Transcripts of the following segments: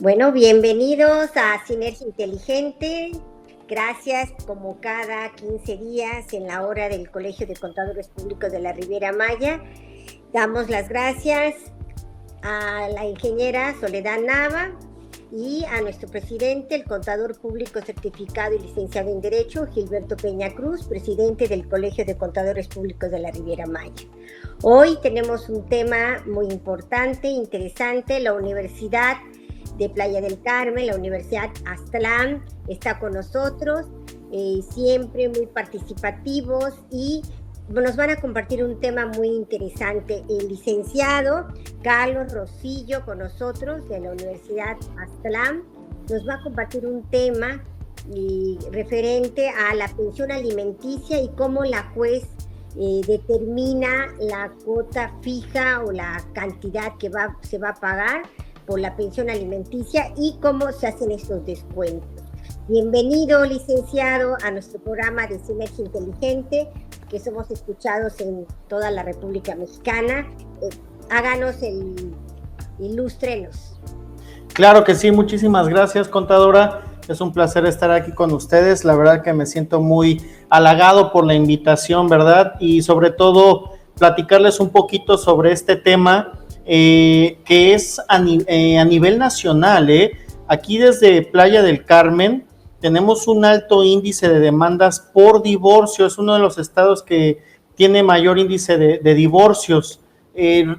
Bueno, bienvenidos a Sinergia Inteligente. Gracias, como cada 15 días en la hora del Colegio de Contadores Públicos de la Riviera Maya. Damos las gracias a la ingeniera Soledad Nava y a nuestro presidente, el contador público certificado y licenciado en Derecho, Gilberto Peña Cruz, presidente del Colegio de Contadores Públicos de la Riviera Maya. Hoy tenemos un tema muy importante, interesante. La Universidad de Playa del Carmen, la Universidad Aztlán, está con nosotros, siempre muy participativos, y nos van a compartir un tema muy interesante. El licenciado Carlos Rosillo, con nosotros, de la Universidad Aztlán, nos va a compartir un tema referente a la pensión alimenticia y cómo la juez determina la cuota fija o la cantidad que se va a pagar por la pensión alimenticia y cómo se hacen estos descuentos. Bienvenido, licenciado, a nuestro programa de Sinergia Inteligente, que somos escuchados en toda la República Mexicana. Háganos ilústrenos. Claro que sí, muchísimas gracias, contadora. Es un placer estar aquí con ustedes. La verdad que me siento muy halagado por la invitación, ¿verdad? Y sobre todo platicarles un poquito sobre este tema que es a nivel nacional. Aquí desde Playa del Carmen tenemos un alto índice de demandas por divorcio. Es uno de los estados que tiene mayor índice de divorcios.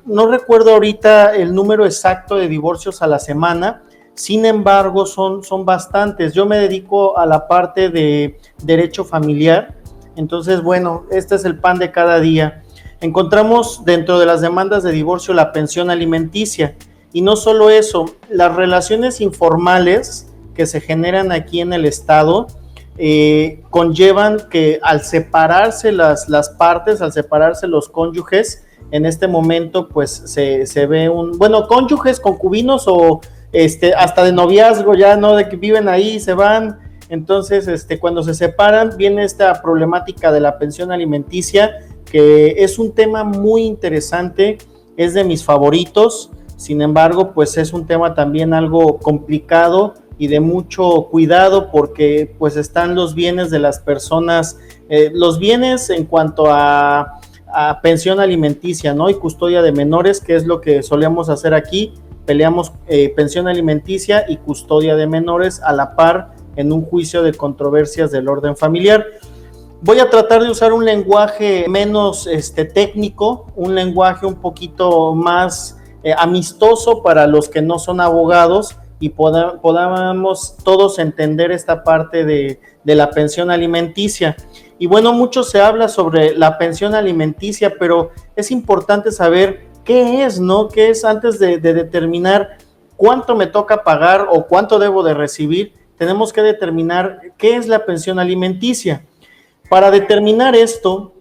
No recuerdo ahorita el número exacto de divorcios a la semana, sin embargo son bastantes. Yo me dedico a la parte de derecho familiar, entonces bueno, este es el pan de cada día. Encontramos dentro de las demandas de divorcio la pensión alimenticia, y no solo eso, las relaciones informales que se generan aquí en el estado conllevan que al separarse las partes, al separarse los cónyuges, en este momento pues se ve cónyuges, concubinos o hasta de noviazgo ya, ¿no? De que viven ahí y se van. Entonces, cuando se separan, viene esta problemática de la pensión alimenticia, que es un tema muy interesante, es de mis favoritos. Sin embargo, pues es un tema también algo complicado y de mucho cuidado, porque pues están los bienes de las personas, los bienes en cuanto a pensión alimenticia, ¿no? Y custodia de menores, que es lo que solemos hacer aquí. Peleamos pensión alimenticia y custodia de menores a la par en un juicio de controversias del orden familiar. Voy a tratar de usar un lenguaje menos técnico, un lenguaje un poquito más amistoso para los que no son abogados, y podamos todos entender esta parte de la pensión alimenticia. Y bueno, mucho se habla sobre la pensión alimenticia, pero es importante saber qué es, ¿no? ¿Qué es? Antes de determinar cuánto me toca pagar o cuánto debo de recibir, tenemos que determinar qué es la pensión alimenticia. Para determinar esto,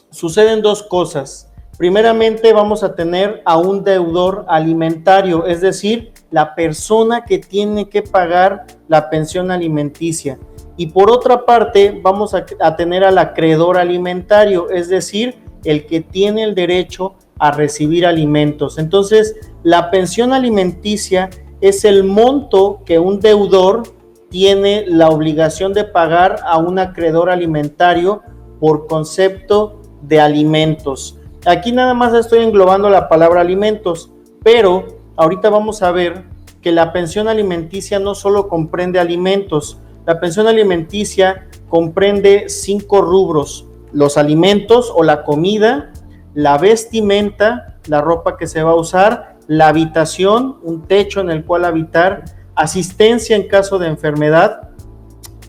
suceden dos cosas. Primeramente, vamos a tener a un deudor alimentario, es decir, la persona que tiene que pagar la pensión alimenticia. Y por otra parte, vamos a tener al acreedor alimentario, es decir, el que tiene el derecho a recibir alimentos. Entonces, la pensión alimenticia es el monto que un deudor tiene la obligación de pagar a un acreedor alimentario por concepto de alimentos. Aquí nada más estoy englobando la palabra alimentos, pero ahorita vamos a ver que la pensión alimenticia no solo comprende alimentos. La pensión alimenticia comprende 5 rubros: los alimentos o la comida, la vestimenta, la ropa que se va a usar, la habitación, un techo en el cual habitar, asistencia en caso de enfermedad,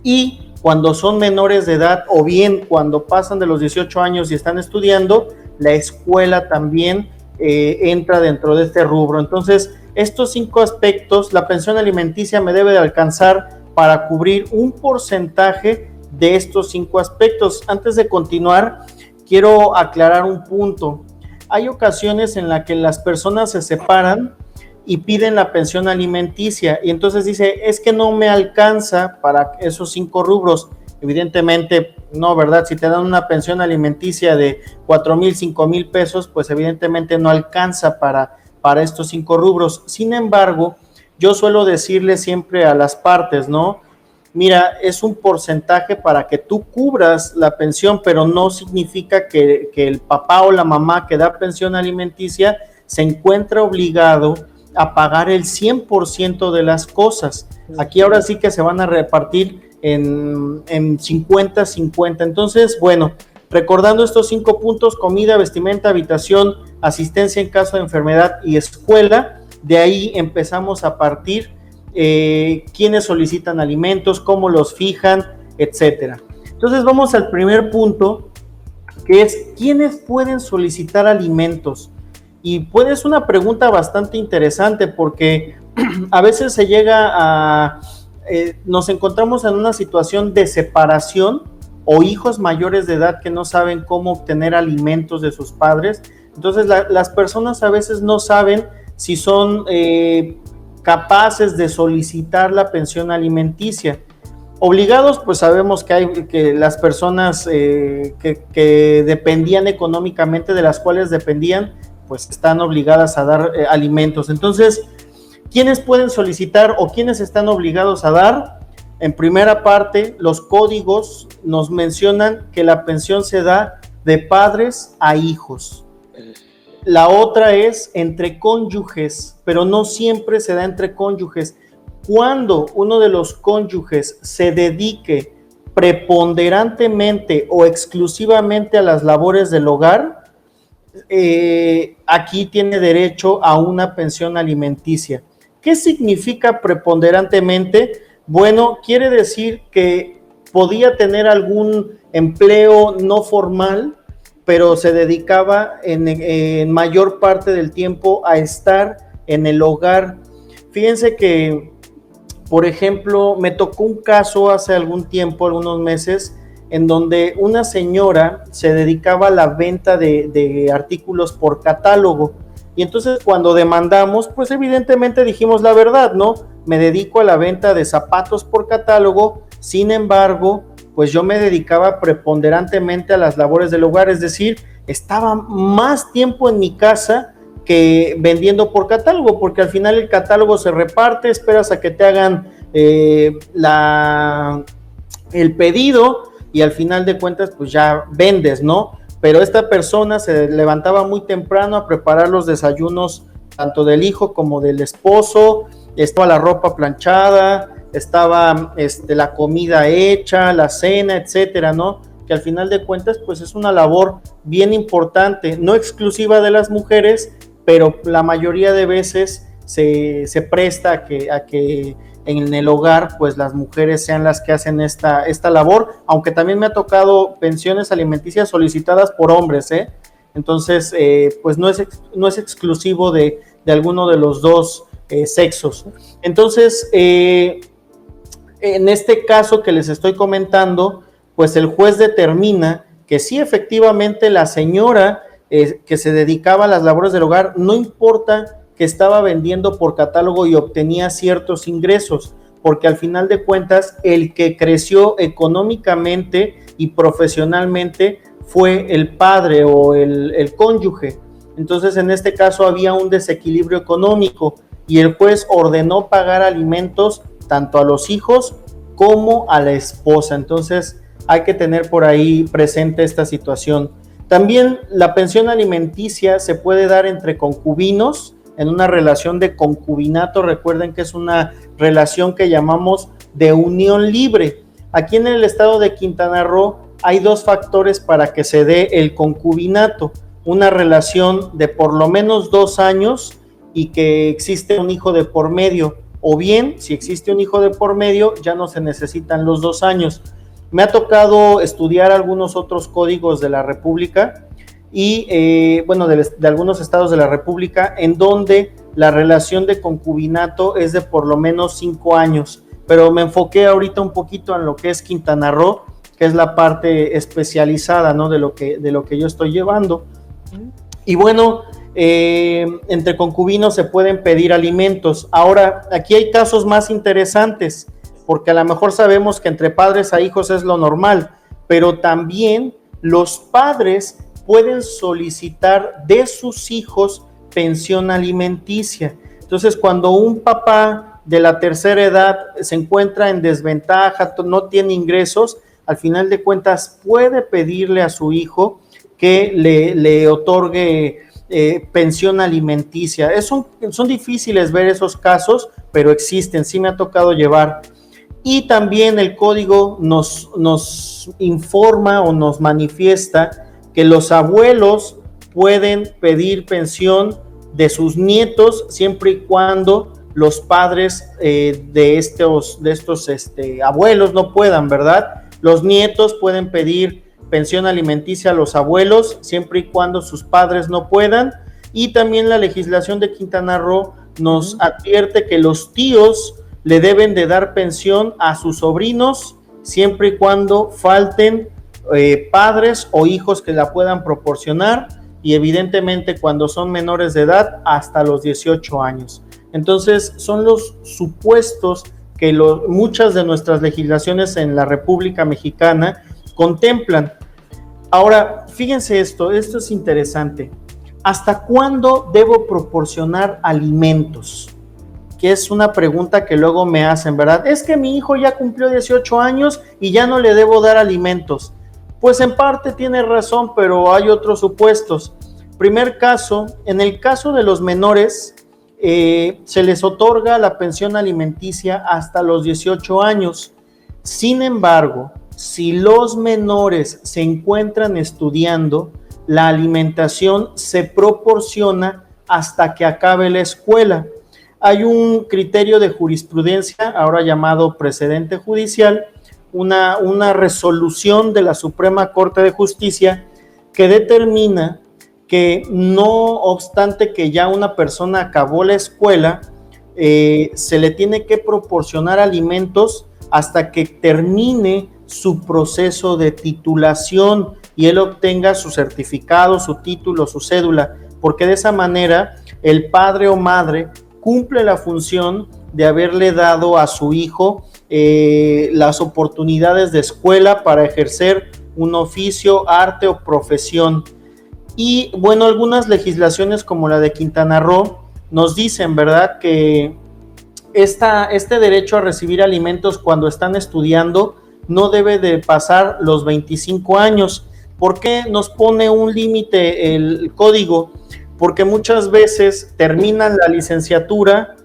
y cuando son menores de edad o bien cuando pasan de los 18 años y están estudiando, la escuela también entra dentro de este rubro. Entonces, estos 5 aspectos, la pensión alimenticia me debe de alcanzar para cubrir un porcentaje de estos 5 aspectos. Antes de continuar, quiero aclarar un punto. Hay ocasiones en las que las personas se separan y piden la pensión alimenticia, y entonces dice, es que no me alcanza para esos 5 rubros. Evidentemente no, ¿verdad? Si te dan una pensión alimenticia de 4,000, 5,000 pesos, pues evidentemente no alcanza para estos 5 rubros. Sin embargo, yo suelo decirle siempre a las partes, ¿no? Mira, es un porcentaje para que tú cubras la pensión, pero no significa que el papá o la mamá que da pensión alimenticia se encuentra obligado a pagar el 100% de las cosas. Aquí ahora sí que se van a repartir en 50-50. Entonces, bueno, recordando estos 5 puntos: comida, vestimenta, habitación, asistencia en caso de enfermedad y escuela. De ahí empezamos a partir quiénes solicitan alimentos, cómo los fijan, etcétera. Entonces vamos al primer punto, que es quiénes pueden solicitar alimentos. Y pues es una pregunta bastante interesante, porque a veces se llega a nos encontramos en una situación de separación o hijos mayores de edad que no saben cómo obtener alimentos de sus padres. Entonces las personas a veces no saben si son capaces de solicitar la pensión alimenticia. Obligados, pues sabemos que las personas que dependían económicamente, de las cuales dependían, pues están obligadas a dar alimentos. Entonces, ¿quiénes pueden solicitar o quiénes están obligados a dar? En primera parte, los códigos nos mencionan que la pensión se da de padres a hijos. La otra es entre cónyuges, pero no siempre se da entre cónyuges. Cuando uno de los cónyuges se dedique preponderantemente o exclusivamente a las labores del hogar, aquí tiene derecho a una pensión alimenticia. ¿Qué significa preponderantemente? Bueno, quiere decir que podía tener algún empleo no formal, pero se dedicaba en mayor parte del tiempo a estar en el hogar. Fíjense que, por ejemplo, me tocó un caso hace algún tiempo, algunos meses, en donde una señora se dedicaba a la venta de artículos por catálogo. Y entonces cuando demandamos, pues evidentemente dijimos la verdad, ¿no? Me dedico a la venta de zapatos por catálogo, sin embargo, pues yo me dedicaba preponderantemente a las labores del hogar, es decir, estaba más tiempo en mi casa que vendiendo por catálogo, porque al final el catálogo se reparte, esperas a que te hagan el pedido y al final de cuentas pues ya vendes, ¿no? Pero esta persona se levantaba muy temprano a preparar los desayunos tanto del hijo como del esposo, estaba la ropa planchada, estaba la comida hecha, la cena, etcétera, ¿no? Que al final de cuentas pues es una labor bien importante, no exclusiva de las mujeres, pero la mayoría de veces se presta a que en el hogar pues las mujeres sean las que hacen esta labor, aunque también me ha tocado pensiones alimenticias solicitadas por hombres, entonces pues no es exclusivo de alguno de los dos sexos. Entonces en este caso que les estoy comentando, pues el juez determina que sí, efectivamente, la señora que se dedicaba a las labores del hogar, no importa que estaba vendiendo por catálogo y obtenía ciertos ingresos, porque al final de cuentas el que creció económicamente y profesionalmente fue el padre o el cónyuge. Entonces en este caso había un desequilibrio económico y el juez ordenó pagar alimentos tanto a los hijos como a la esposa. Entonces hay que tener por ahí presente esta situación. También la pensión alimenticia se puede dar entre concubinos en una relación de concubinato. Recuerden que es una relación que llamamos de unión libre. Aquí en el estado de Quintana Roo hay dos factores para que se dé el concubinato: una relación de por lo menos 2 años y que existe un hijo de por medio, o bien, si existe un hijo de por medio, ya no se necesitan los 2 años. Me ha tocado estudiar algunos otros códigos de la República y, bueno, de algunos estados de la República, en donde la relación de concubinato es de por lo menos 5 años, pero me enfoqué ahorita un poquito en lo que es Quintana Roo, que es la parte especializada, ¿no?, de lo que yo estoy llevando. Y bueno, entre concubinos se pueden pedir alimentos. Ahora, aquí hay casos más interesantes, porque a lo mejor sabemos que entre padres a hijos es lo normal, pero también los padres pueden solicitar de sus hijos pensión alimenticia. Entonces, cuando un papá de la tercera edad se encuentra en desventaja, no tiene ingresos, al final de cuentas puede pedirle a su hijo que le otorgue pensión alimenticia. Son difíciles ver esos casos, pero existen, sí me ha tocado llevar. Y también el código nos informa o nos manifiesta que los abuelos pueden pedir pensión de sus nietos siempre y cuando los padres de estos abuelos no puedan, ¿verdad? Los nietos pueden pedir pensión alimenticia a los abuelos siempre y cuando sus padres no puedan. Y también la legislación de Quintana Roo nos advierte que los tíos le deben de dar pensión a sus sobrinos siempre y cuando falten padres o hijos que la puedan proporcionar, y evidentemente cuando son menores de edad hasta los 18 años. Entonces son los supuestos que muchas de nuestras legislaciones en la República Mexicana contemplan. Ahora, fíjense esto es interesante. ¿Hasta cuándo debo proporcionar alimentos? Que es una pregunta que luego me hacen, ¿verdad? Es que mi hijo ya cumplió 18 años y ya no le debo dar alimentos. Pues en parte tiene razón, pero hay otros supuestos. Primer caso, en el caso de los menores, se les otorga la pensión alimenticia hasta los 18 años. Sin embargo, si los menores se encuentran estudiando, la alimentación se proporciona hasta que acabe la escuela. Hay un criterio de jurisprudencia, ahora llamado precedente judicial, una resolución de la Suprema Corte de Justicia que determina que no obstante que ya una persona acabó la escuela, se le tiene que proporcionar alimentos hasta que termine su proceso de titulación y él obtenga su certificado, su título, su cédula, porque de esa manera el padre o madre cumple la función de haberle dado a su hijo las oportunidades de escuela para ejercer un oficio, arte o profesión. Y bueno, algunas legislaciones como la de Quintana Roo nos dicen, ¿verdad?, que este derecho a recibir alimentos cuando están estudiando no debe de pasar los 25 años. ¿Por qué nos pone un límite el código? Porque muchas veces terminan la licenciatura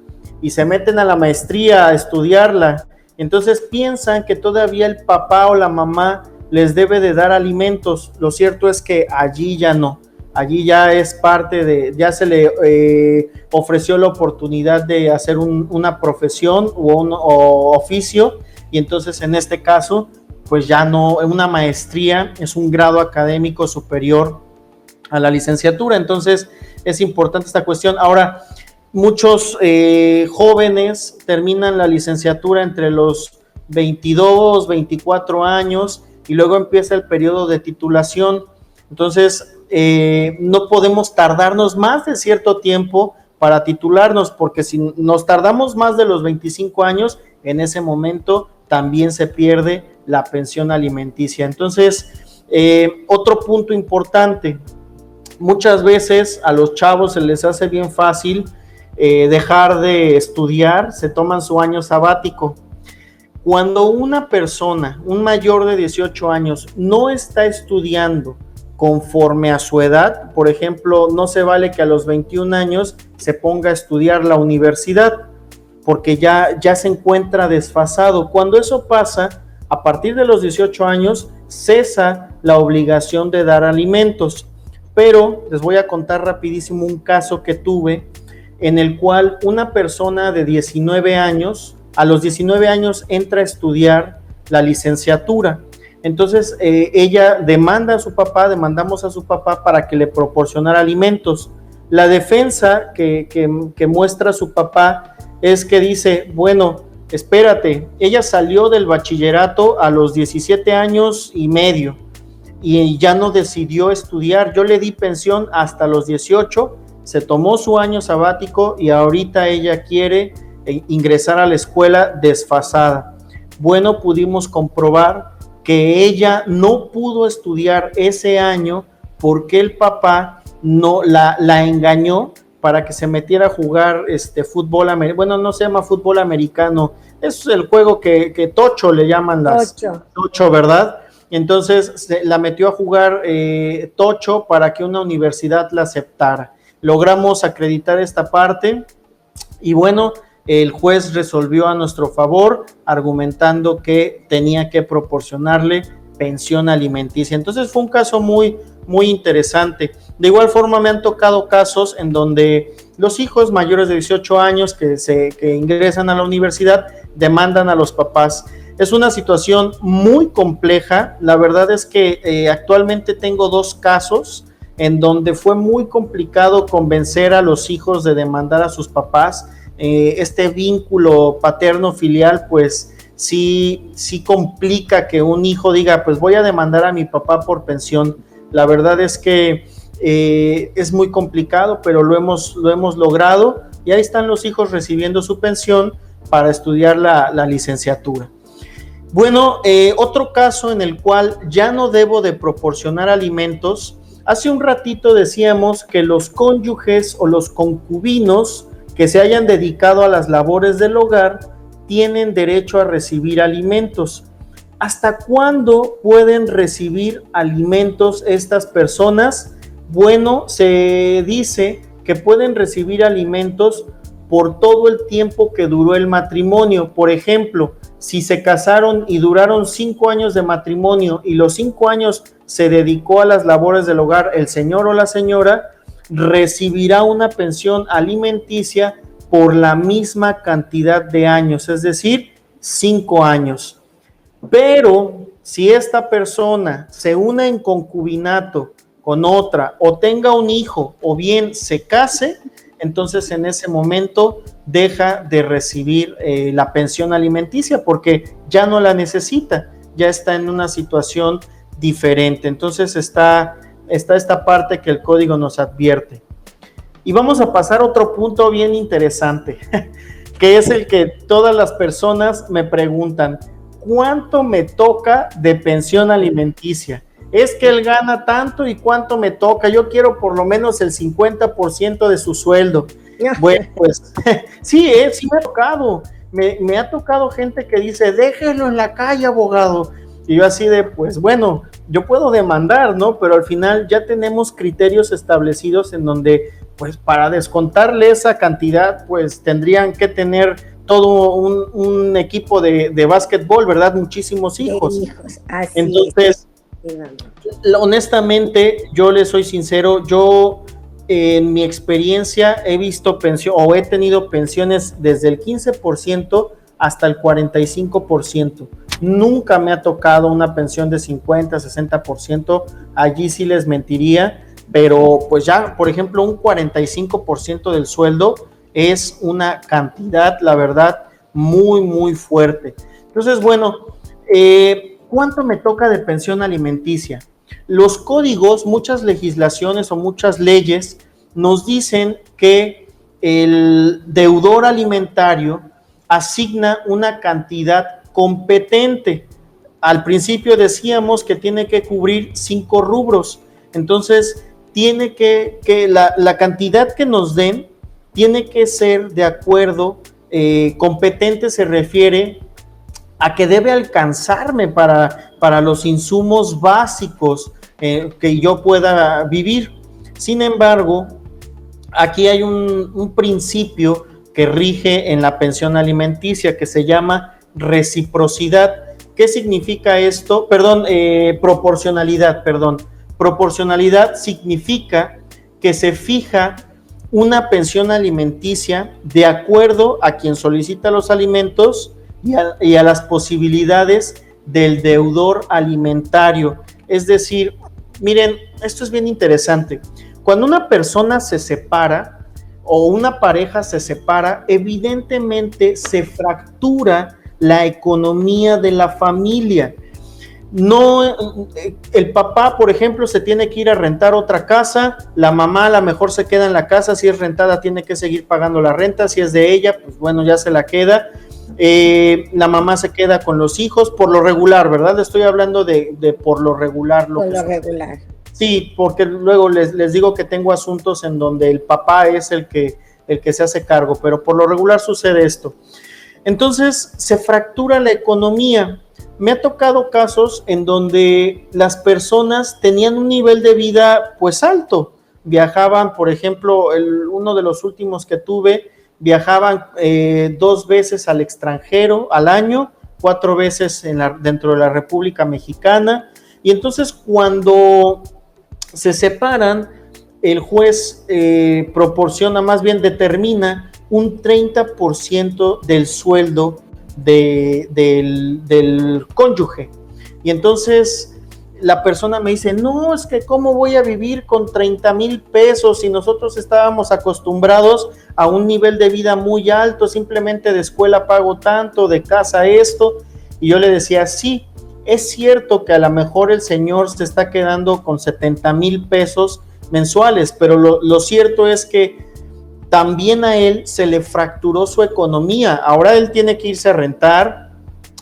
y se meten a la maestría a estudiarla. Entonces piensan que todavía el papá o la mamá les debe de dar alimentos. Lo cierto es que allí ya no. Allí ya es parte ya se le ofreció la oportunidad de hacer una profesión o oficio, y entonces en este caso, pues ya no, una maestría es un grado académico superior a la licenciatura. Entonces es importante esta cuestión. Ahora, muchos jóvenes terminan la licenciatura entre los 22, 24 años y luego empieza el periodo de titulación. Entonces, no podemos tardarnos más de cierto tiempo para titularnos, porque si nos tardamos más de los 25 años, en ese momento también se pierde la pensión alimenticia. Entonces, otro punto importante, muchas veces a los chavos se les hace bien fácil dejar de estudiar, se toman su año sabático. Cuando una persona, un mayor de 18 años, no está estudiando conforme a su edad, por ejemplo, no se vale que a los 21 años se ponga a estudiar la universidad, porque ya se encuentra desfasado. Cuando eso pasa, a partir de los 18 años, cesa la obligación de dar alimentos. Pero les voy a contar rapidísimo un caso que tuve, en el cual una persona de 19 años, a los 19 años entra a estudiar la licenciatura. Entonces ella demandamos a su papá para que le proporcionara alimentos. La defensa que muestra su papá es que dice, bueno, espérate, ella salió del bachillerato a los 17 años y medio y ya no decidió estudiar. Yo le di pensión hasta los 18, se tomó su año sabático y ahorita ella quiere ingresar a la escuela desfasada. Bueno, pudimos comprobar que ella no pudo estudiar ese año porque el papá no la engañó para que se metiera a jugar fútbol americano. Bueno, no se llama fútbol americano, es el juego que tocho le llaman tocho, ¿verdad? Entonces la metió a jugar tocho para que una universidad la aceptara. Logramos acreditar esta parte y bueno, el juez resolvió a nuestro favor argumentando que tenía que proporcionarle pensión alimenticia. Entonces fue un caso muy, muy interesante. De igual forma me han tocado casos en donde los hijos mayores de 18 años que ingresan a la universidad demandan a los papás. Es una situación muy compleja. La verdad es que actualmente tengo 2 casos en donde fue muy complicado convencer a los hijos de demandar a sus papás. Este vínculo paterno-filial, pues sí complica que un hijo diga, pues voy a demandar a mi papá por pensión. La verdad es que es muy complicado, pero lo hemos logrado y ahí están los hijos recibiendo su pensión para estudiar la licenciatura. Bueno, otro caso en el cual ya no debo de proporcionar alimentos. Hace un ratito decíamos que los cónyuges o los concubinos que se hayan dedicado a las labores del hogar tienen derecho a recibir alimentos. ¿Hasta cuándo pueden recibir alimentos estas personas? Bueno, se dice que pueden recibir alimentos por todo el tiempo que duró el matrimonio. Por ejemplo, si se casaron y duraron 5 años de matrimonio y los 5 años se dedicó a las labores del hogar el señor o la señora, recibirá una pensión alimenticia por la misma cantidad de años, es decir, 5 años. Pero si esta persona se une en concubinato con otra o tenga un hijo o bien se case, entonces en ese momento deja de recibir la pensión alimenticia porque ya no la necesita, ya está en una situación diferente. Entonces está esta parte que el código nos advierte. Y vamos a pasar a otro punto bien interesante, que es el que todas las personas me preguntan, ¿cuánto me toca de pensión alimenticia? Es que él gana tanto y ¿cuánto me toca? Yo quiero por lo menos el 50% de su sueldo. Bueno, pues sí me ha tocado. Me ha tocado gente que dice, déjelo en la calle, abogado. Y yo así de, pues bueno, yo puedo demandar, ¿no? Pero al final ya tenemos criterios establecidos en donde, pues para descontarle esa cantidad, pues tendrían que tener todo un equipo de básquetbol, ¿verdad? Muchísimos hijos. Así entonces, honestamente, yo les soy sincero, yo en mi experiencia he visto o he tenido pensiones desde el 15% hasta el 45%. Nunca me ha tocado una pensión de 50, 60%, allí sí les mentiría, pero pues ya, por ejemplo, un 45% del sueldo es una cantidad, la verdad, muy, muy fuerte. Entonces, bueno, ¿cuánto me toca de pensión alimenticia? Los códigos, muchas legislaciones o muchas leyes nos dicen que el deudor alimentario asigna una cantidad competente. Al principio decíamos que tiene que cubrir 5 rubros, entonces tiene que la cantidad que nos den tiene que ser de acuerdo, competente se refiere a que debe alcanzarme para los insumos básicos que yo pueda vivir. Sin embargo, aquí hay un principio que rige en la pensión alimenticia que se llama reciprocidad. ¿Qué significa esto? Proporcionalidad. Proporcionalidad significa que se fija una pensión alimenticia de acuerdo a quien solicita los alimentos y a las posibilidades del deudor alimentario. Es decir, miren, esto es bien interesante. Cuando una persona se separa o una pareja se separa, evidentemente se fractura la economía de la familia. No, el papá, por ejemplo, se tiene que ir a rentar otra casa, la mamá a lo mejor se queda en la casa, si es rentada tiene que seguir pagando la renta, si es de ella, pues bueno, ya se la queda. La mamá se queda con los hijos, por lo regular, ¿verdad? Estoy hablando de por lo regular. Por lo regular. Sí, porque luego les digo que tengo asuntos en donde el papá es el que se hace cargo, pero por lo regular sucede esto. Entonces se fractura la economía. Me ha tocado casos en donde las personas tenían un nivel de vida pues alto. Viajaban, por ejemplo, uno de los últimos que tuve, viajaban 2 veces al extranjero al año, 4 veces dentro de la República Mexicana. Y entonces cuando se separan, el juez proporciona, más bien determina un 30% del sueldo del cónyuge. Y entonces la persona me dice, no, es que cómo voy a vivir con 30,000 pesos si nosotros estábamos acostumbrados a un nivel de vida muy alto, simplemente de escuela pago tanto, de casa esto. Y yo le decía, sí, es cierto que a lo mejor el señor se está quedando con 70,000 pesos mensuales, pero lo cierto es que también a él se le fracturó su economía. Ahora él tiene que irse a rentar,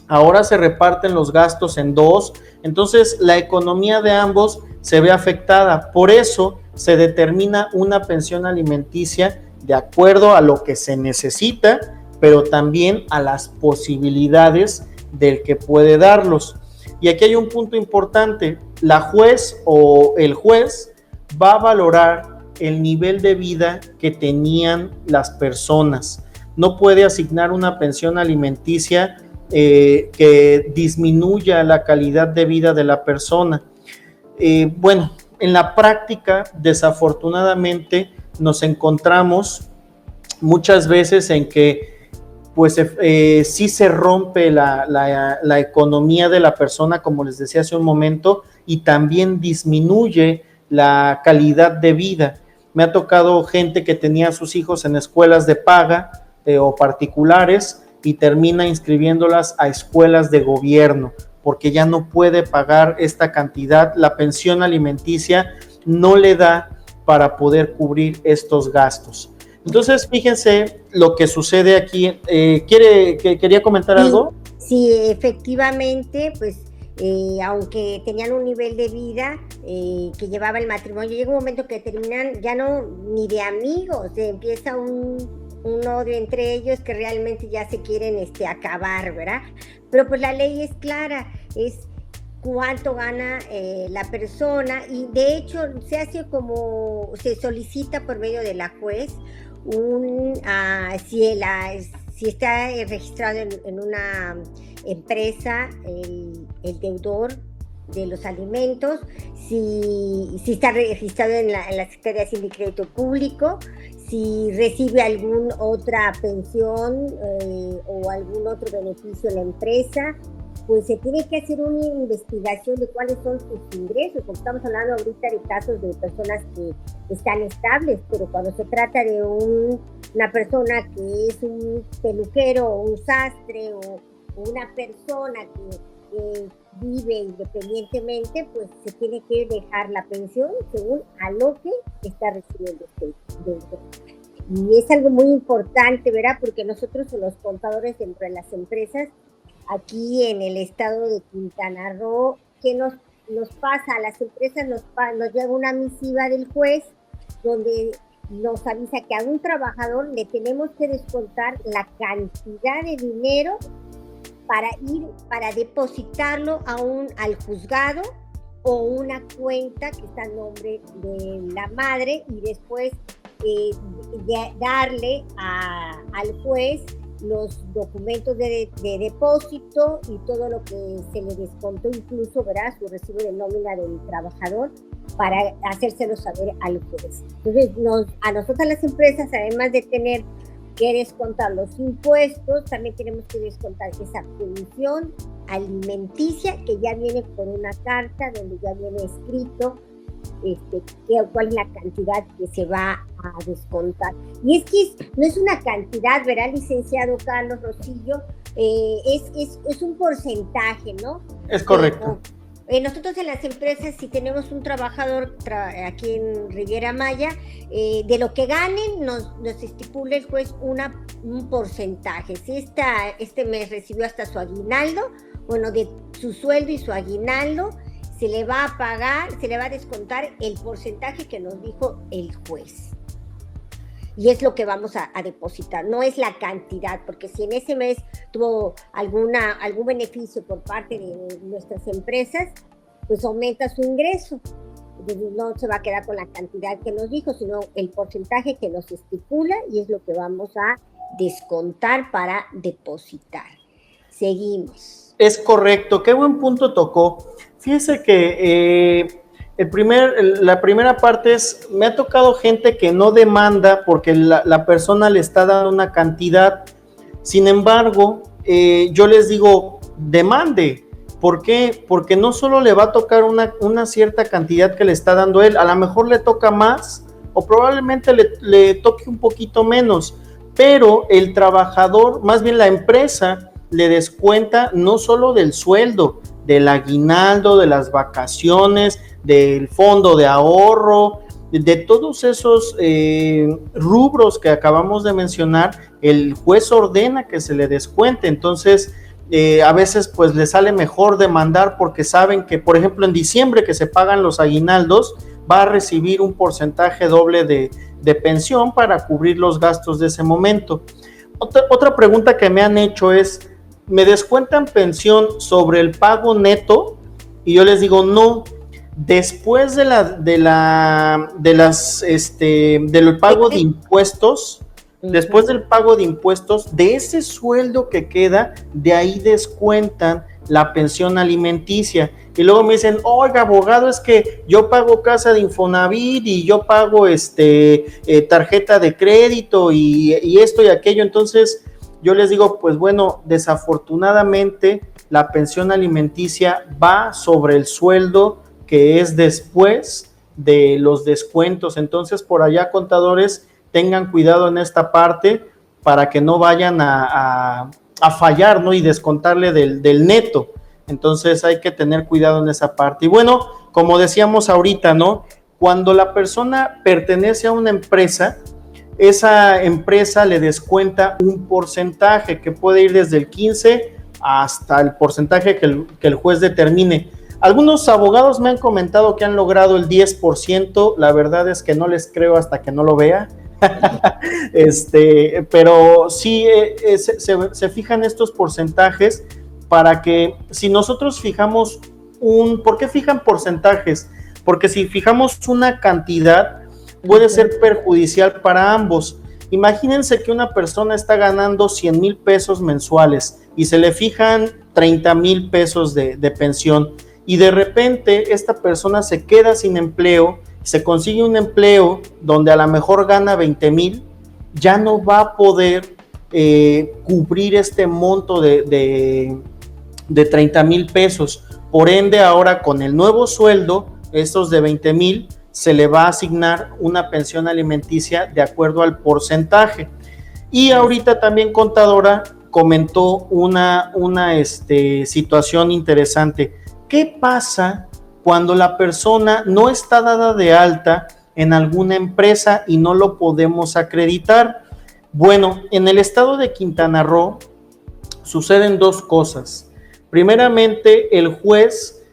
ahora se reparten los gastos en dos, entonces la economía de ambos se ve afectada. Por eso se determina una pensión alimenticia de acuerdo a lo que se necesita, pero también a las posibilidades del que puede darlos. Y aquí hay un punto importante, la juez o el juez va a valorar el nivel de vida que tenían las personas. No puede asignar una pensión alimenticia que disminuya la calidad de vida de la persona. Bueno, en la práctica, desafortunadamente, nos encontramos muchas veces en que pues sí se rompe la economía de la persona, como les decía hace un momento, y también disminuye la calidad de vida. Me ha tocado gente que tenía a sus hijos en escuelas de paga o particulares y termina inscribiéndolas a escuelas de gobierno porque ya no puede pagar esta cantidad. La pensión alimenticia no le da para poder cubrir estos gastos. Entonces, fíjense lo que sucede aquí. ¿Quería comentar algo? Sí, efectivamente, pues aunque tenían un nivel de vida que llevaba el matrimonio, llega un momento que terminan ya no ni de amigos, empieza un odio entre ellos que realmente ya se quieren acabar, ¿verdad? Pero pues la ley es clara, es cuánto gana la persona, y de hecho se hace como, se solicita por medio de la juez si está registrado en una empresa el deudor de los alimentos, si está registrado en la Secretaría de Hacienda y Crédito Público, si recibe alguna otra pensión o algún otro beneficio en la empresa, pues se tiene que hacer una investigación de cuáles son sus ingresos, porque estamos hablando ahorita de casos de personas que están estables, pero cuando se trata de una persona que es un peluquero o un sastre o una persona que vive independientemente, pues se tiene que dejar la pensión según a lo que está recibiendo y es algo muy importante, ¿verdad? Porque nosotros los contadores dentro de las empresas aquí en el estado de Quintana Roo, ¿qué nos pasa? A las empresas nos llega una misiva del juez donde nos avisa que a un trabajador le tenemos que descontar la cantidad de dinero para depositarlo al juzgado o una cuenta que está en nombre de la madre, y después darle al juez los documentos de depósito y todo lo que se le descontó, incluso, ¿verdad?, su recibo de nómina del trabajador, para hacérselo saber al juez. Entonces, a nosotras las empresas, además de tener que descontar los impuestos, también tenemos que descontar esa pensión alimenticia que ya viene con una carta donde ya viene escrito cuál es la cantidad que se va a descontar. Y es que no es una cantidad, ¿verdad, licenciado Carlos Rosillo? Es un porcentaje, ¿no? Es correcto. Nosotros en las empresas, si tenemos un trabajador aquí en Riviera Maya, de lo que ganen nos estipula el juez un porcentaje. Si este mes recibió hasta su aguinaldo, bueno, de su sueldo y su aguinaldo, se le va a pagar, se le va a descontar el porcentaje que nos dijo el juez. Y es lo que vamos a depositar, no es la cantidad, porque si en ese mes tuvo algún beneficio por parte de nuestras empresas, pues aumenta su ingreso. Entonces no se va a quedar con la cantidad que nos dijo, sino el porcentaje que nos estipula, y es lo que vamos a descontar para depositar. Seguimos. Es correcto, qué buen punto tocó. Fíjese que la primera parte es, me ha tocado gente que no demanda porque la persona le está dando una cantidad. Sin embargo, yo les digo, demande. ¿Por qué? Porque no solo le va a tocar una cierta cantidad que le está dando él, a lo mejor le toca más o probablemente le toque un poquito menos, pero el trabajador, más bien la empresa, le descuenta no solo del sueldo, del aguinaldo, de las vacaciones, del fondo de ahorro, de todos esos rubros que acabamos de mencionar, el juez ordena que se le descuente. Entonces, a veces pues le sale mejor demandar porque saben que, por ejemplo, en diciembre que se pagan los aguinaldos, va a recibir un porcentaje doble de pensión para cubrir los gastos de ese momento. Otra pregunta que me han hecho es, ¿me descuentan pensión sobre el pago neto? Y yo les digo, no. Después del pago de impuestos, después del pago de impuestos, de ese sueldo que queda, de ahí descuentan la pensión alimenticia. Y luego me dicen, oiga, abogado, es que yo pago casa de Infonavit y yo pago tarjeta de crédito y esto y aquello. Entonces yo les digo, pues bueno, desafortunadamente la pensión alimenticia va sobre el sueldo que es después de los descuentos. Entonces, por allá, contadores, tengan cuidado en esta parte para que no vayan a fallar, ¿no? Y descontarle del neto. Entonces hay que tener cuidado en esa parte. Y bueno, como decíamos ahorita, ¿no? Cuando la persona pertenece a una empresa, esa empresa le descuenta un porcentaje que puede ir desde el 15 hasta el porcentaje que el juez determine. Algunos abogados me han comentado que han logrado el 10%, la verdad es que no les creo hasta que no lo vea. Pero sí se fijan estos porcentajes para que, si nosotros fijamos ¿por qué fijan porcentajes? Porque si fijamos una cantidad puede ser perjudicial para ambos. Imagínense que una persona está ganando 100,000 pesos mensuales y se le fijan 30,000 pesos de pensión, y de repente esta persona se queda sin empleo, se consigue un empleo donde a lo mejor gana 20,000, ya no va a poder cubrir este monto de 30,000 pesos. Por ende, ahora con el nuevo sueldo, estos de 20,000, se le va a asignar una pensión alimenticia de acuerdo al porcentaje. Y ahorita también, contadora, comentó una situación interesante. ¿Qué pasa cuando la persona no está dada de alta en alguna empresa y no lo podemos acreditar? Bueno, en el estado de Quintana Roo suceden dos cosas. Primeramente, el juez,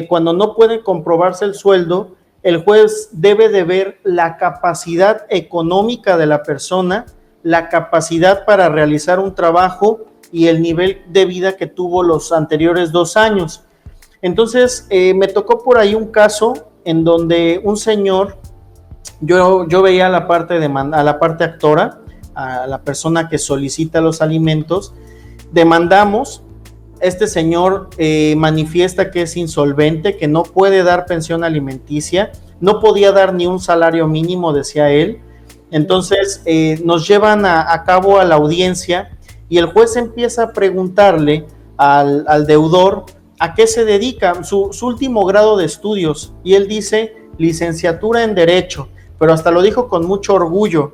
cuando no puede comprobarse el sueldo, el juez debe de ver la capacidad económica de la persona, la capacidad para realizar un trabajo y el nivel de vida que tuvo los anteriores 2 años. Entonces, me tocó por ahí un caso en donde un señor, yo veía a la parte actora, a la persona que solicita los alimentos, demandamos. Este señor manifiesta que es insolvente, que no puede dar pensión alimenticia, no podía dar ni un salario mínimo, decía él. Entonces nos llevan a cabo a la audiencia y el juez empieza a preguntarle al deudor a qué se dedica, su último grado de estudios, y él dice licenciatura en Derecho, pero hasta lo dijo con mucho orgullo.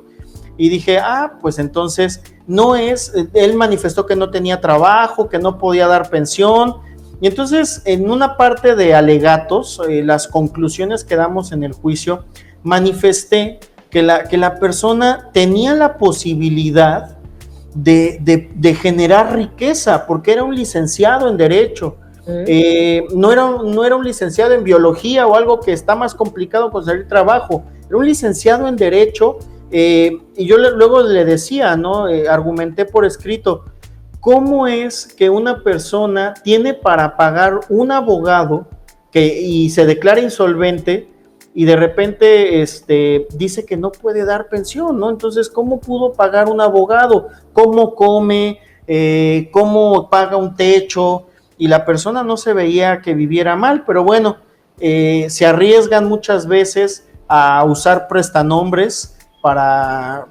Y dije, pues entonces no es, él manifestó que no tenía trabajo, que no podía dar pensión. Y entonces en una parte de alegatos, las conclusiones que damos en el juicio, manifesté que la persona tenía la posibilidad de generar riqueza, porque era un licenciado en Derecho. No era un licenciado en biología o algo que está más complicado conseguir trabajo, era un licenciado en Derecho, y yo luego le decía, ¿no? Argumenté por escrito, ¿cómo es que una persona tiene para pagar un abogado y se declara insolvente y de repente dice que no puede dar pensión, ¿no? Entonces, ¿cómo pudo pagar un abogado? ¿Cómo come? ¿Cómo paga un techo? Y la persona no se veía que viviera mal, pero bueno, se arriesgan muchas veces a usar prestanombres para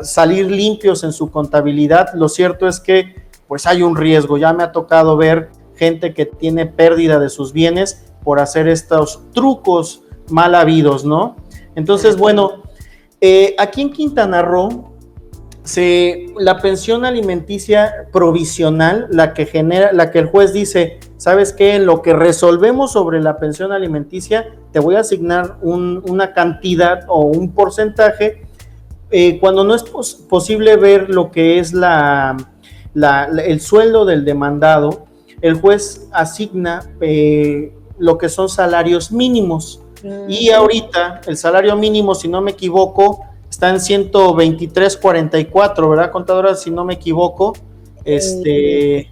salir limpios en su contabilidad. Lo cierto es que pues hay un riesgo. Ya me ha tocado ver gente que tiene pérdida de sus bienes por hacer estos trucos mal habidos, ¿no? Entonces, bueno, aquí en Quintana Roo, la pensión alimenticia provisional, la que el juez dice, ¿sabes qué? En lo que resolvemos sobre la pensión alimenticia, te voy a asignar una cantidad o un porcentaje, cuando no es posible ver lo que es el sueldo del demandado, el juez asigna lo que son salarios mínimos. Y ahorita el salario mínimo, si no me equivoco, está en 123.44, ¿verdad, contadora? Si no me equivoco. Creo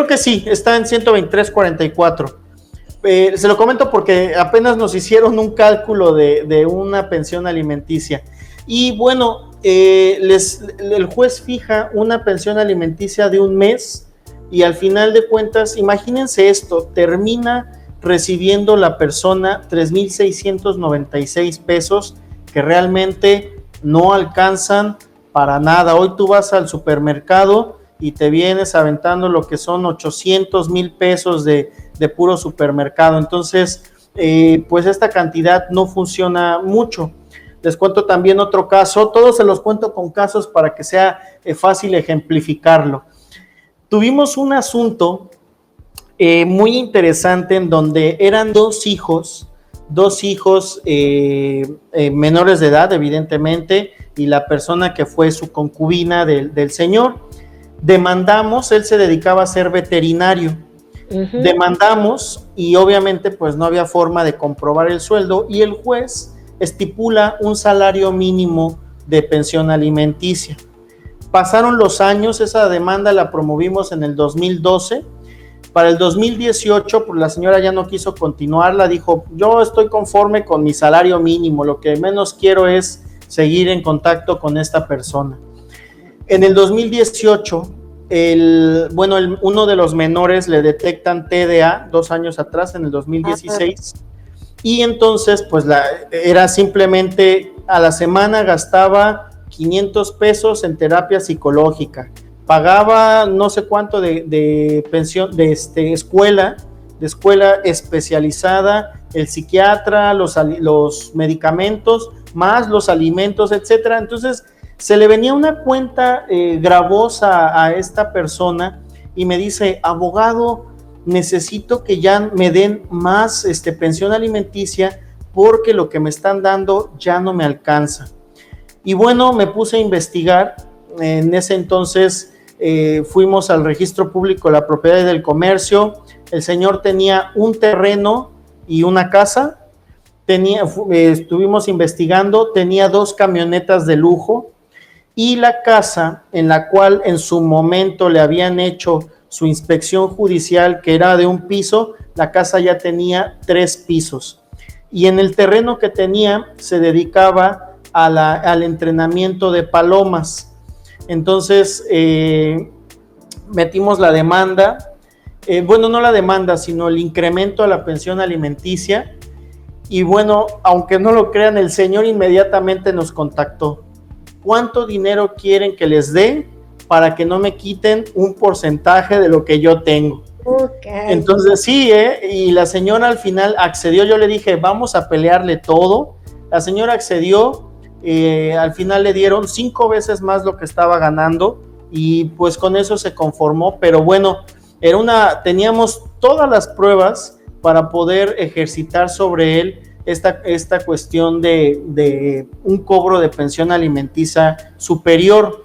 que sí, está en 123.44. Se lo comento porque apenas nos hicieron un cálculo de una pensión alimenticia. Y bueno, el juez fija una pensión alimenticia de un mes y al final de cuentas, imagínense esto, termina recibiendo la persona 3,696 pesos que realmente no alcanzan para nada. Hoy tú vas al supermercado y te vienes aventando lo que son 800,000 pesos de puro supermercado. Entonces, pues esta cantidad no funciona mucho. Les cuento también otro caso, todos se los cuento con casos para que sea fácil ejemplificarlo. Tuvimos un asunto muy interesante en donde eran dos hijos menores de edad, evidentemente, y la persona que fue su concubina del señor. Demandamos, él se dedicaba a ser veterinario. Demandamos y obviamente pues no había forma de comprobar el sueldo y el juez estipula un salario mínimo de pensión alimenticia. Pasaron los años, esa demanda la promovimos en el 2012. Para el 2018, pues la señora ya no quiso continuarla, dijo, yo estoy conforme con mi salario mínimo, lo que menos quiero es seguir en contacto con esta persona. En el 2018, uno de los menores le detectan TDA 2 años atrás, en el 2016, y entonces pues era simplemente a la semana gastaba 500 pesos en terapia psicológica, pagaba no sé cuánto de pensión, de escuela especializada, el psiquiatra, los medicamentos, más los alimentos, etcétera. Entonces se le venía una cuenta gravosa a esta persona y me dice, abogado, necesito que ya me den más pensión alimenticia porque lo que me están dando ya no me alcanza. Y bueno, me puse a investigar. En ese entonces fuimos al registro público de la propiedad y del comercio. El señor tenía un terreno y una casa. Estuvimos investigando, tenía 2 camionetas de lujo y la casa en la cual en su momento le habían hecho su inspección judicial, que era de un piso, la casa ya tenía 3 pisos. Y en el terreno que tenía se dedicaba al entrenamiento de palomas. Entonces metimos la demanda, no la demanda, sino el incremento a la pensión alimenticia. Y bueno, aunque no lo crean, el señor inmediatamente nos contactó. ¿Cuánto dinero quieren que les dé para que no me quiten un porcentaje de lo que yo tengo? Okay. Entonces sí, y la señora al final accedió. Yo le dije, vamos a pelearle todo. La señora accedió. Al final le dieron 5 veces más lo que estaba ganando y pues con eso se conformó. Pero bueno, teníamos todas las pruebas para poder ejercitar sobre él esta cuestión de un cobro de pensión alimenticia superior.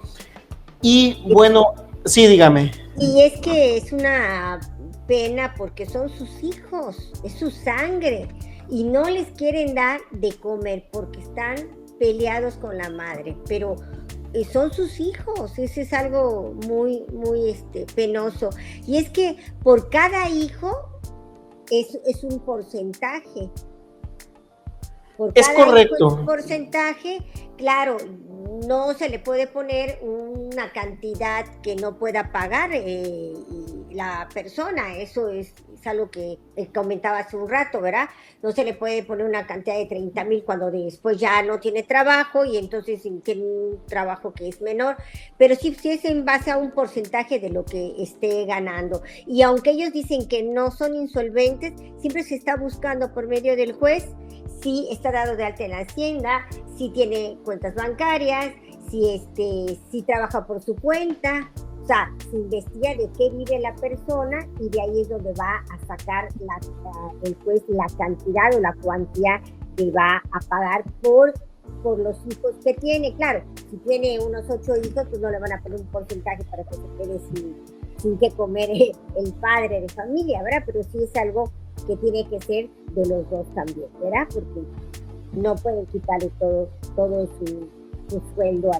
Y bueno, sí, dígame. Y es que es una pena porque son sus hijos, es su sangre, y no les quieren dar de comer porque están peleados con la madre, pero son sus hijos. Eso es algo muy, muy penoso. Y es que por cada hijo es un porcentaje. Por Es cada correcto. hijo es un porcentaje, claro, no se le puede poner una cantidad que no pueda pagar la persona. Eso es algo que comentaba hace un rato, ¿verdad? No se le puede poner una cantidad de 30,000 cuando después ya no tiene trabajo y entonces tiene un trabajo que es menor, pero sí es en base a un porcentaje de lo que esté ganando. Y aunque ellos dicen que no son insolventes, siempre se está buscando por medio del juez si está dado de alta en la hacienda, si tiene cuentas bancarias, si trabaja por su cuenta. O sea, se investiga de qué vive la persona y de ahí es donde va a sacar el juez la cantidad o la cuantía que va a pagar por los hijos que tiene. Claro, si tiene unos 8 hijos, pues no le van a poner un porcentaje para que se quede sin que comer el padre de familia, ¿verdad? Pero sí es algo que tiene que ser de los dos también, ¿verdad? Porque no pueden quitarle todo su sueldo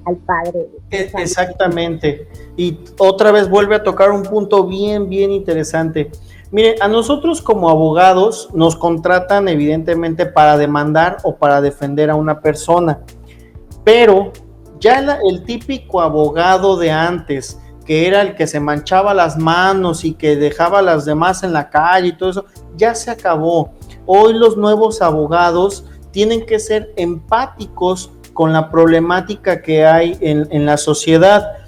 al padre. Exactamente. Y otra vez vuelve a tocar un punto bien, bien interesante. Mire, a nosotros como abogados nos contratan evidentemente para demandar o para defender a una persona, pero ya el típico abogado de antes, que era el que se manchaba las manos y que dejaba a las demás en la calle y todo eso, ya se acabó. Hoy los nuevos abogados tienen que ser empáticos con la problemática que hay en la sociedad.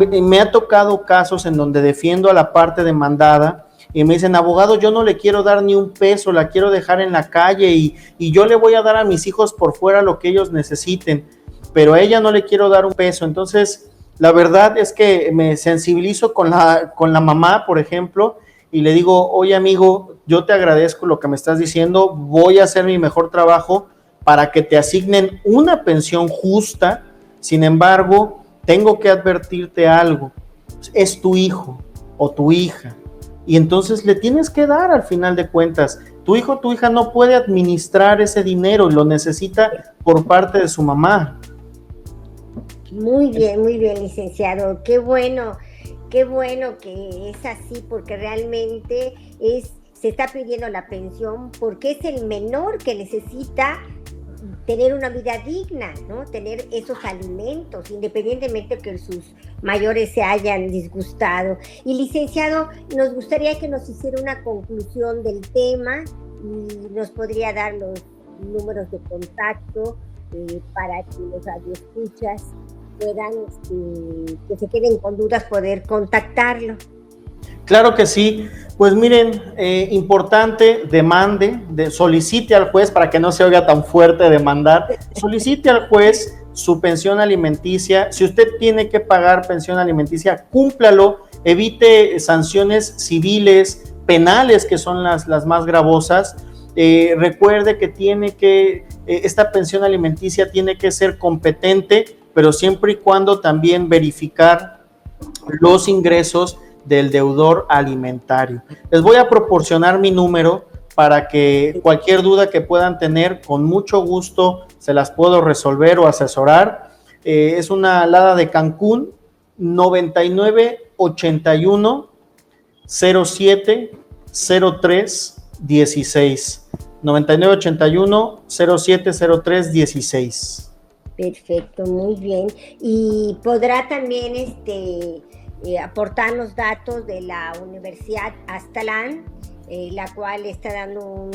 Me ha tocado casos en donde defiendo a la parte demandada y me dicen, abogado, yo no le quiero dar ni un peso, la quiero dejar en la calle y yo le voy a dar a mis hijos por fuera lo que ellos necesiten, pero a ella no le quiero dar un peso. Entonces, la verdad es que me sensibilizo con la mamá, por ejemplo, y le digo, oye amigo, yo te agradezco lo que me estás diciendo, voy a hacer mi mejor trabajo para que te asignen una pensión justa. Sin embargo, tengo que advertirte algo, es tu hijo o tu hija, y entonces le tienes que dar al final de cuentas. Tu hijo o tu hija no puede administrar ese dinero, lo necesita por parte de su mamá. Muy bien, licenciado. Qué bueno que es así, porque realmente se está pidiendo la pensión porque es el menor que necesita tener una vida digna, ¿no? Tener esos alimentos, independientemente que sus mayores se hayan disgustado. Y licenciado, nos gustaría que nos hiciera una conclusión del tema y nos podría dar los números de contacto para que los radioescuchas puedan, que se queden con dudas, poder contactarlo. Claro que sí. Pues miren, importante, solicite al juez, para que no se oiga tan fuerte demandar, solicite al juez su pensión alimenticia. Si usted tiene que pagar pensión alimenticia, cúmplalo, evite sanciones civiles, penales, que son las más gravosas. Recuerde que esta pensión alimenticia tiene que ser competente, pero siempre y cuando también verificar los ingresos del deudor alimentario. Les voy a proporcionar mi número para que cualquier duda que puedan tener, con mucho gusto se las puedo resolver o asesorar. Es una alada de Cancún, 9981 07 03 16. 9981 07 03 16. Perfecto, muy bien. Y podrá también aportarnos datos de la Universidad Aztlán, la cual está dando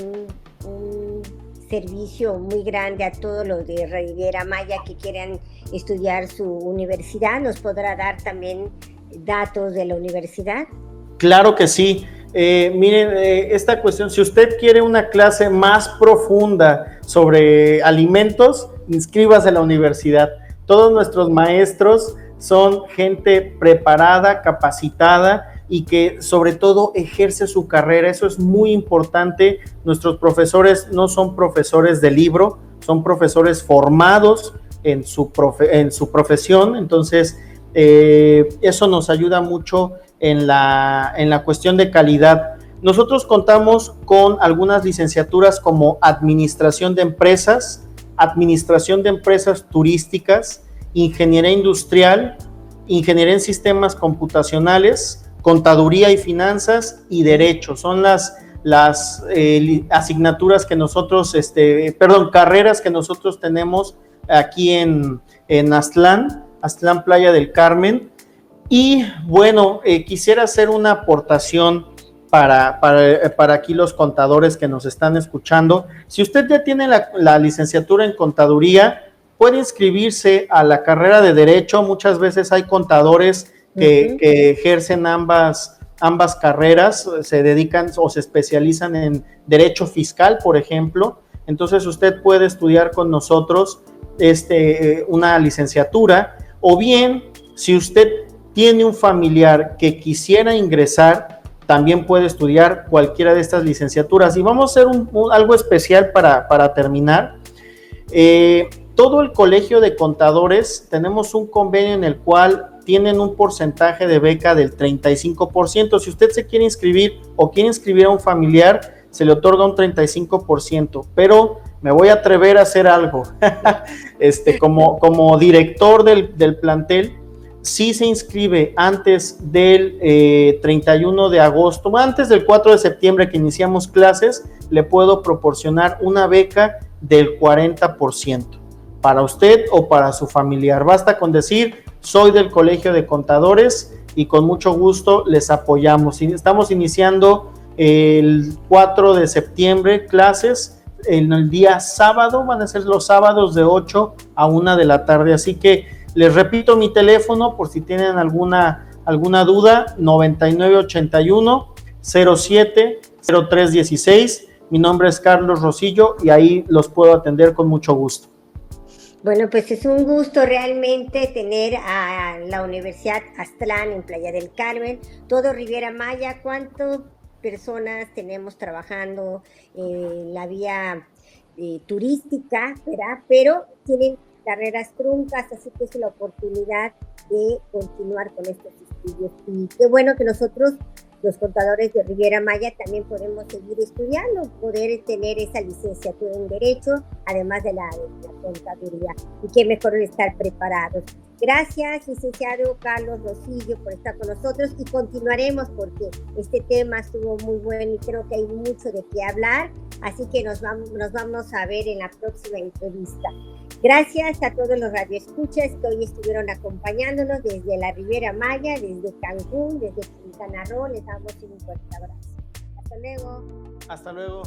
un servicio muy grande a todos los de Riviera Maya que quieran estudiar su universidad. ¿Nos podrá dar también datos de la universidad? Claro que sí. Miren, esta cuestión, si usted quiere una clase más profunda sobre alimentos, inscríbase a la universidad. Todos nuestros maestros son gente preparada, capacitada y que sobre todo ejerce su carrera. Eso es muy importante. Nuestros profesores no son profesores de libro, son profesores formados en su profesión. Entonces, Eso nos ayuda mucho en la cuestión de calidad. Nosotros contamos con algunas licenciaturas como Administración de Empresas, Administración de Empresas Turísticas, Ingeniería Industrial, Ingeniería en Sistemas Computacionales, Contaduría y Finanzas y Derecho. Son las asignaturas que nosotros, carreras que nosotros tenemos aquí en Aztlán Playa del Carmen. Y bueno, quisiera hacer una aportación para aquí los contadores que nos están escuchando. Si usted ya tiene la licenciatura en contaduría, puede inscribirse a la carrera de Derecho. Muchas veces hay contadores que ejercen ambas carreras, se dedican o se especializan en Derecho Fiscal, por ejemplo. Entonces usted puede estudiar con nosotros una licenciatura, o bien, si usted tiene un familiar que quisiera ingresar, también puede estudiar cualquiera de estas licenciaturas. Y vamos a hacer algo especial para terminar. Todo el Colegio de Contadores tenemos un convenio en el cual tienen un porcentaje de beca del 35%. Si usted se quiere inscribir o quiere inscribir a un familiar, se le otorga un 35%, pero me voy a atrever a hacer algo. Como director del plantel, si se inscribe antes del 31 de agosto, antes del 4 de septiembre que iniciamos clases, le puedo proporcionar una beca del 40% para usted o para su familiar. Basta con decir, soy del Colegio de Contadores y con mucho gusto les apoyamos. Estamos iniciando el 4 de septiembre clases en el día sábado, van a ser los sábados de 8 a 1 de la tarde, así que les repito mi teléfono por si tienen alguna duda, 9981-070316. Mi nombre es Carlos Rosillo y ahí los puedo atender con mucho gusto. Bueno, pues es un gusto realmente tener a la Universidad Aztlán en Playa del Carmen, todo Riviera Maya. ¿Cuántas personas tenemos trabajando en la vía turística, ¿verdad? Pero tienen carreras truncas, así que es la oportunidad de continuar con estos estudios. Y qué bueno que nosotros, los contadores de Riviera Maya, también podemos seguir estudiando, poder tener esa licenciatura en Derecho, además de la contaduría. Y qué mejor estar preparados. Gracias, licenciado Carlos Rosillo, por estar con nosotros y continuaremos porque este tema estuvo muy bueno y creo que hay mucho de qué hablar, así que nos vamos a ver en la próxima entrevista. Gracias a todos los radioescuchas que hoy estuvieron acompañándonos desde la Riviera Maya, desde Cancún, desde Quintana Roo. Les damos un fuerte abrazo. Hasta luego. Hasta luego.